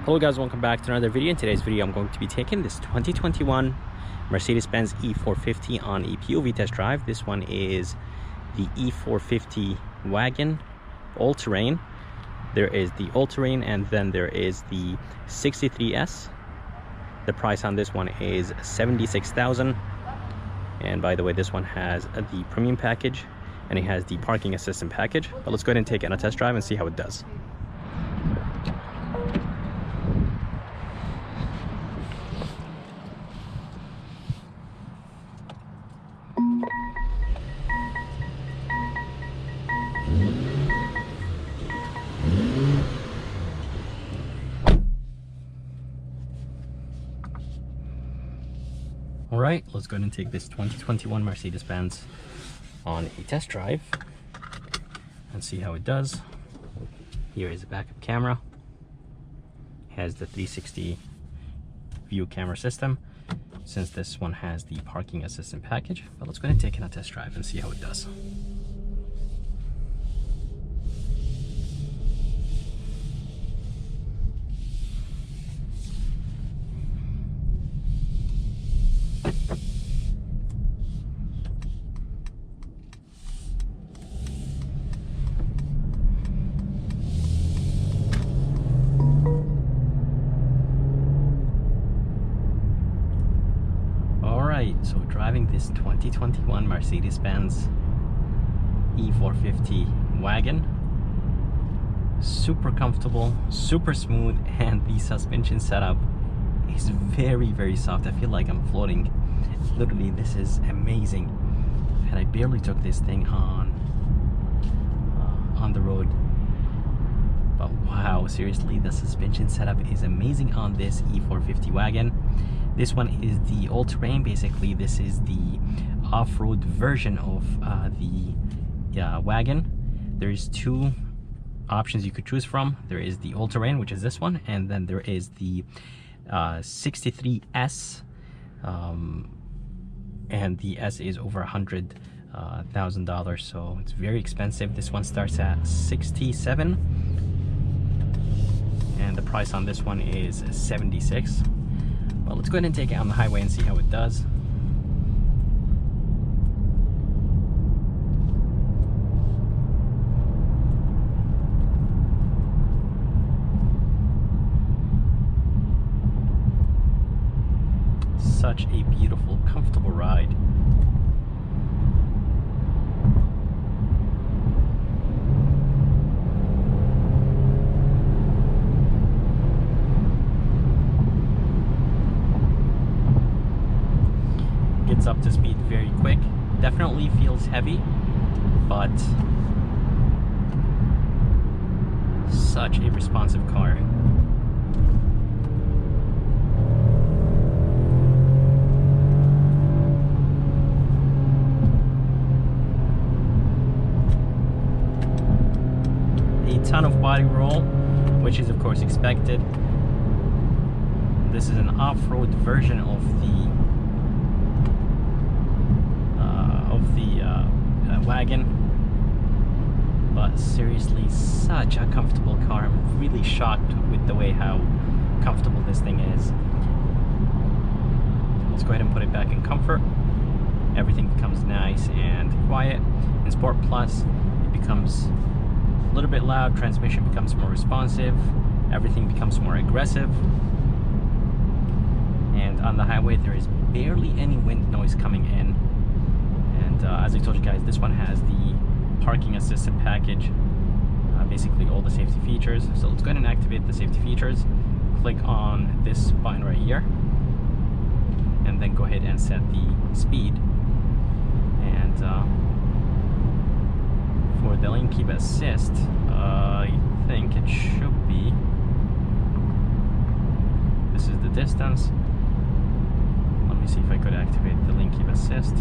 Hello guys, welcome back to another video. In today's video I'm going to be taking this 2021 Mercedes-Benz E450 on a POV test drive. This one is the E450 Wagon all-terrain. There is the all-terrain and then there is the 63S. The price on this one is $76,000. And by the way, this one has the premium package and it has the parking assistant package. But let's go ahead and take it on a test drive and see how it does. Alright, let's go ahead and take this 2021 Mercedes-Benz on a test drive and see how it does. Here is a backup camera. It has the 360 view camera system, since this one has the parking assistant package. But let's go ahead and take it on a test drive and see how it does. So driving this 2021 Mercedes-Benz E450 Wagon, super comfortable, super smooth, and the suspension setup is very soft. I feel like I'm floating. Literally, this is amazing. And I barely took this thing on the road, but wow, seriously, the suspension setup is amazing on this E450 Wagon. This one is the all-terrain. Basically, this is the off-road version of the Wagon. There's two options you could choose from. There is the all-terrain, which is this one, and then there is the 63S, and the S is over $100,000, so it's very expensive. This one starts at $67,000, and the price on this one is $76,000. Well, let's go ahead and take it on the highway and see how it does. Such a beautiful, comfortable ride. Gets up to speed very quick. Definitely feels heavy, but such a responsive car. A ton of body roll, which is of course expected. This is an off-road version of the Wagon, but seriously, such a comfortable car. I'm really shocked with the way how comfortable this thing is. Let's go ahead and put it back in comfort. Everything becomes nice and quiet. In Sport Plus, it becomes a little bit loud. Transmission becomes more responsive. Everything becomes more aggressive. And on the highway, there is barely any wind noise coming in. As I told you guys, this one has the parking assistant package, basically all the safety features. So let's go ahead and activate the safety features. Click on this button right here, and then go ahead and set the speed. And for the lane keep assist, I think it should be, this is the distance. Let me see if I could activate the lane keep assist.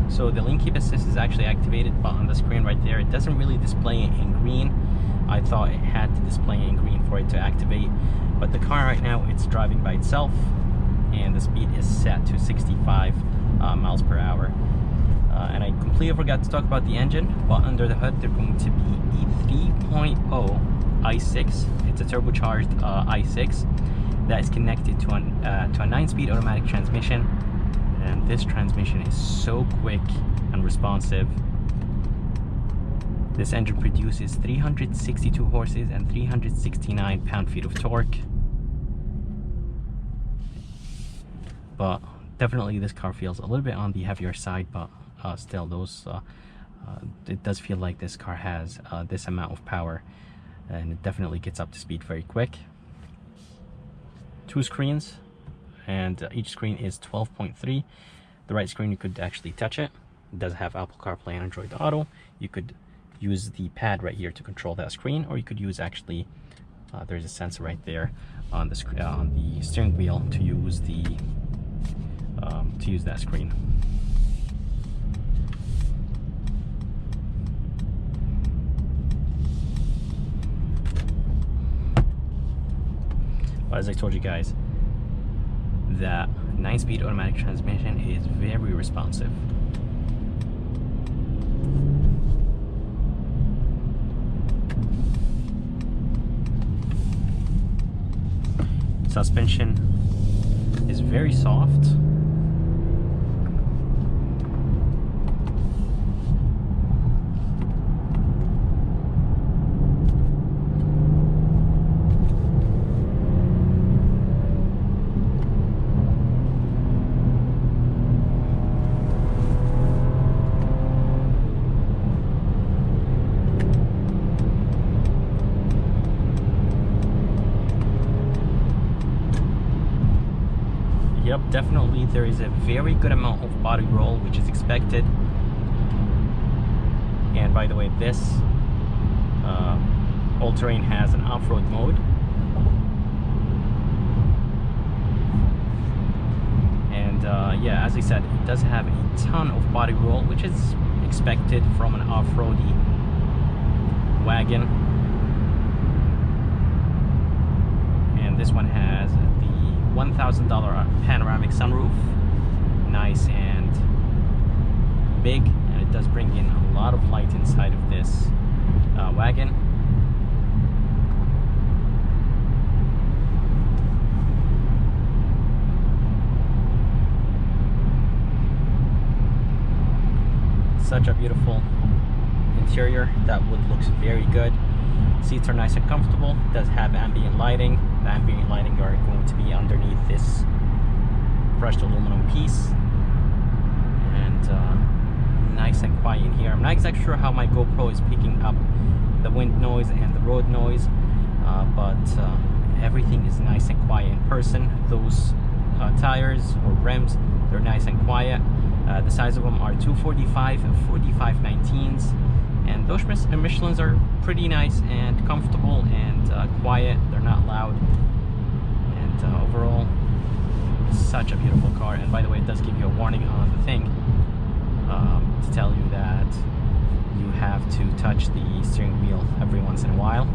So the lane keep assist is actually activated, but on the screen right there, it doesn't really display it in green. I thought it had to display it in green for it to activate, but the car right now, it's driving by itself, and the speed is set to 65 miles per hour. And I completely forgot to talk about the engine, but under the hood they're going to be a 3.0 i6. It's a turbocharged i6 that is connected to a 9-speed automatic transmission, and this transmission is so quick and responsive. This engine produces 362 horses and 369 pound-feet of torque. But definitely this car feels a little bit on the heavier side, but still those it does feel like this car has this amount of power, and it definitely gets up to speed very quick. 2 screens, and each screen is 12.3. The right screen, you could actually touch it. It does have Apple CarPlay and Android Auto. You could use the pad right here to control that screen, or you could use actually there's a sensor right there on the steering wheel to use that screen. But as I told you guys, that 9-speed automatic transmission is very responsive. Suspension is very soft. Yep, definitely there is a very good amount of body roll, which is expected. And by the way, this all-terrain has an off-road mode. And yeah, as I said, it does have a ton of body roll, which is expected from an off-roady wagon. And this one has $1,000 panoramic sunroof, nice and big, and it does bring in a lot of light inside of this wagon. Such a beautiful interior. That wood looks very good. Seats are nice and comfortable. It does have ambient lighting. The ambient lighting are going to be underneath this brushed aluminum piece, and nice and quiet in here. I'm not exactly sure how my GoPro is picking up the wind noise and the road noise, but everything is nice and quiet in person. Those tires or rims, they're nice and quiet. The size of them are 245 and 45/19s, and those Michelins are pretty nice and comfortable and quiet. They're not loud, and overall such a beautiful car. And by the way, it does give you a warning on the thing to tell you that you have to touch the steering wheel every once in a while.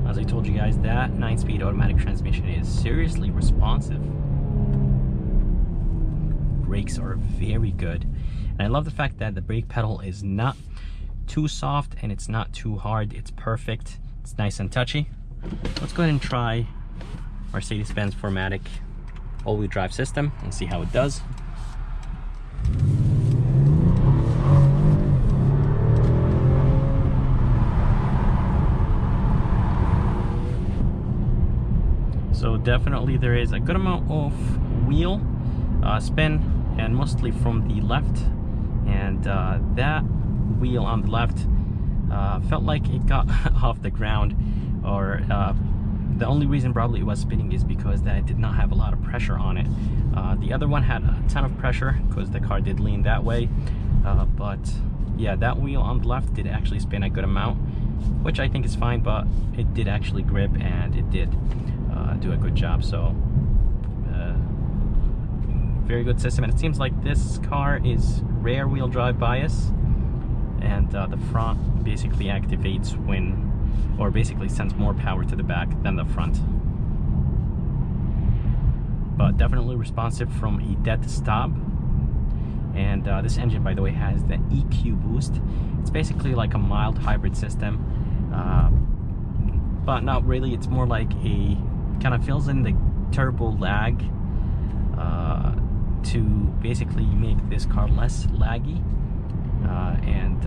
As I told you guys, that 9-speed automatic transmission is seriously responsive. Brakes are very good, and I love the fact that the brake pedal is not too soft and it's not too hard. It's perfect. It's nice and touchy. Let's go ahead and try Mercedes-Benz 4MATIC all-wheel drive system and see how it does. So definitely there is a good amount of wheel spin, and mostly from the left, and that wheel on the left felt like it got off the ground, or the only reason probably it was spinning is because that it did not have a lot of pressure on it. The other one had a ton of pressure because the car did lean that way, but yeah, that wheel on the left did actually spin a good amount, which I think is fine, but it did actually grip and it did do a good job. So very good system, and it seems like this car is rear wheel drive bias, and the front basically activates when, or basically sends more power to the back than the front. But definitely responsive from a dead stop. And this engine, by the way, has the EQ boost. It's basically like a mild hybrid system, but not really. It's more like a kind of fills in the turbo lag to basically make this car less laggy. And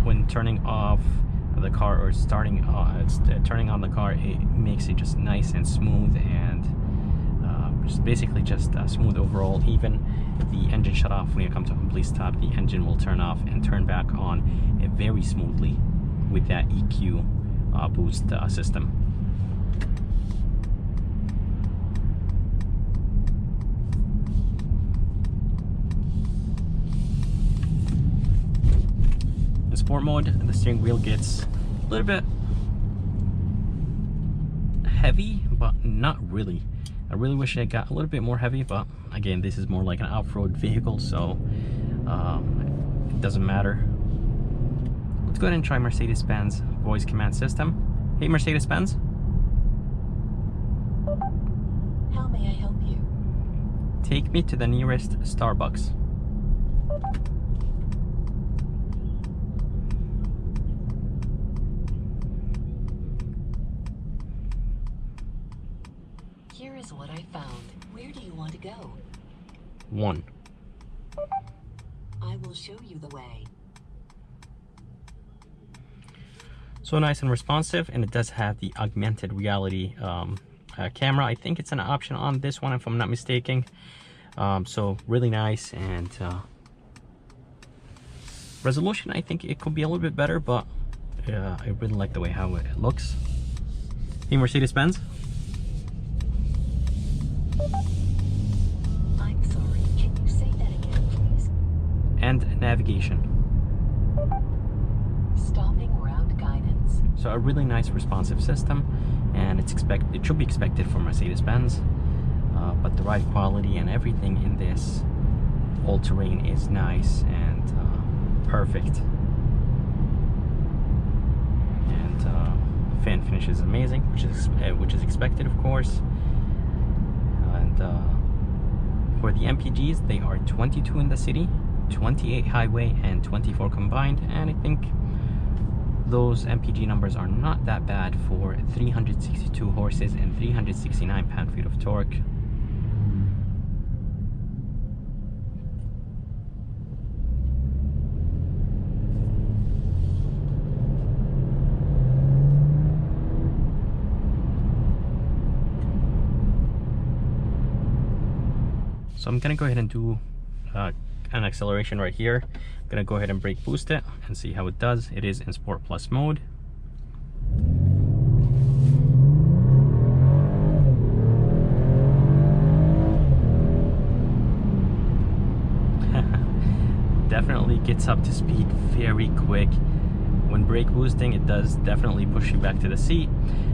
when turning off the car or turning on the car, it makes it just nice and smooth, and just basically just smooth overall. Even if the engine shut off when you come to a complete stop, the engine will turn off and turn back on very smoothly with that EQ boost system. In sport mode, the steering wheel gets a little bit heavy, but not really. I really wish it got a little bit more heavy, but again, this is more like an off-road vehicle, so it doesn't matter. Let's go ahead and try Mercedes-Benz voice command system. Hey, Mercedes-Benz. How may I help you? Take me to the nearest Starbucks. Here is what I found. Where do you want to go? 1. I will show you the way. So nice and responsive, and it does have the augmented reality camera. I think it's an option on this one, if I'm not mistaken. So really nice, and resolution, I think it could be a little bit better, but I really like the way how it looks. Hey, Mercedes-Benz. I'm sorry, can you say that again, please? And navigation. Stopping route guidance. So a really nice responsive system, and it should be expected from Mercedes-Benz. But the ride quality and everything in this all-terrain is nice and perfect. And fan finish is amazing, which is expected, of course. And for the MPGs, they are 22 in the city, 28 highway, and 24 combined. And I think those MPG numbers are not that bad for 362 horses and 369 pound-feet of torque. So I'm gonna go ahead and do an acceleration right here. I'm gonna go ahead and brake boost it and see how it does. It is in Sport Plus mode. Definitely gets up to speed very quick. When brake boosting, it does definitely push you back to the seat.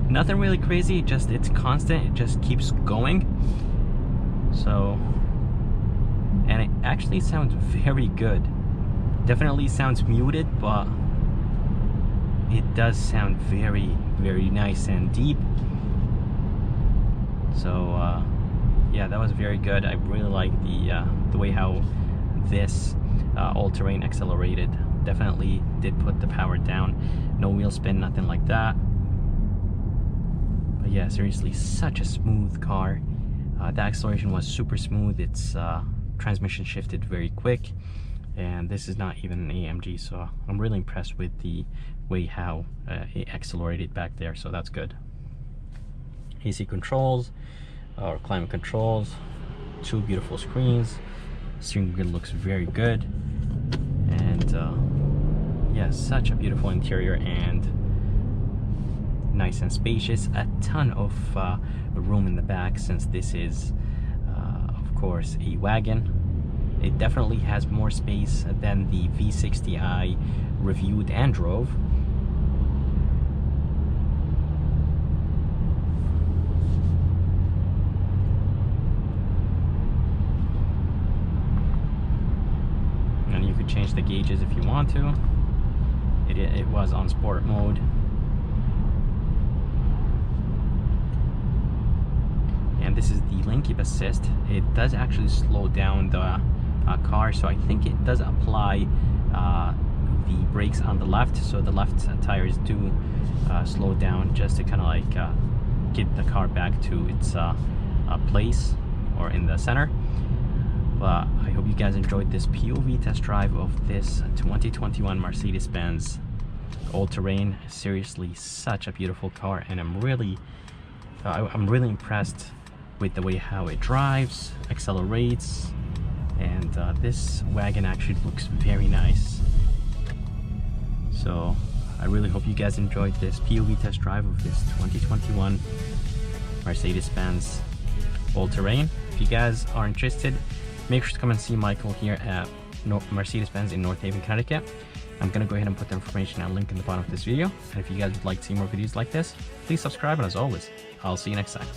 Nothing really crazy, just it's constant, it just keeps going. So, and it actually sounds very good. Definitely sounds muted, but it does sound very, very nice and deep. So yeah, that was very good. I really like the way how this all-terrain accelerated. Definitely did put the power down. No wheel spin, nothing like that. But yeah, seriously, such a smooth car. The acceleration was super smooth. Its transmission shifted very quick, and this is not even an AMG, so I'm really impressed with the way how it accelerated back there, so that's good. AC controls, or climate controls, 2 beautiful screens. Steering wheel looks very good, and yeah, such a beautiful interior and nice and spacious. A ton of room in the back, since this is of course a wagon. It definitely has more space than the V60 I reviewed and drove. change the gauges if you want to. It was on sport mode. And this is the lane keep assist. It does actually slow down the car, so I think it does apply the brakes on the left, so the left tires do slow down just to kind of like get the car back to its place or in the center. But I hope you guys enjoyed this POV test drive of this 2021 Mercedes-Benz all-terrain. Seriously, such a beautiful car, and I'm really impressed with the way how it drives, accelerates, and this wagon actually looks very nice. So I really hope you guys enjoyed this POV test drive of this 2021 Mercedes-Benz all-terrain. If you guys are interested, make sure to come and see Michael here at Mercedes-Benz in North Haven, Connecticut. I'm gonna go ahead and put the information and link in the bottom of this video. And if you guys would like to see more videos like this, please subscribe, and as always, I'll see you next time.